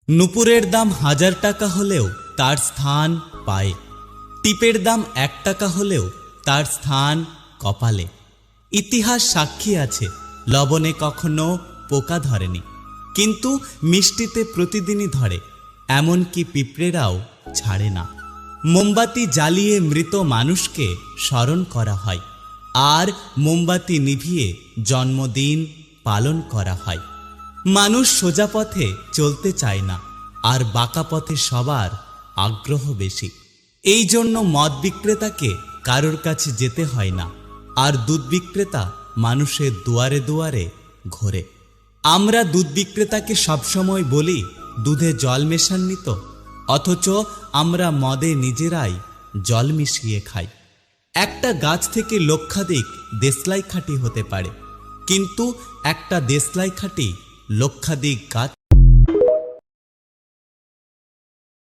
নুপুরের দাম 1000 টাকা হলেও তার স্থান পায়ে, টিপের দাম 1 টাকা হলেও তার স্থান কপালে। ইতিহাস সাক্ষী আছে লবণে কখনো পোকা ধরেনি, কিন্তু মিষ্টিতে প্রতিদিনই ধরে, এমনকি পিঁপড়েরাও ছাড়ে না। মোমবাতি জ্বালিয়ে মৃত মানুষকে স্মরণ করা হয়, আর মোমবাতি নিভিয়ে জন্মদিন পালন করা হয়। মানুষ সোজা পথে চলতে চায় না, আর বাঁকা পথে সবার আগ্রহ বেশি। এই জন্য মদ বিক্রেতাকে কারোর কাছে যেতে হয় না, আর দুধ বিক্রেতা মানুষের দুয়ারে দুয়ারে ঘোরে। আমরা দুধ বিক্রেতাকে সবসময় বলি দুধে জল মেশাননি তো, অথচ আমরা মদে নিজেরাই জল মিশিয়ে খাই। একটা গাছ থেকে লক্ষাধিক দেশলাই খাঁটি হতে পারে, কিন্তু একটা দেশলাই খাঁটি লক্ষাধিক গাছ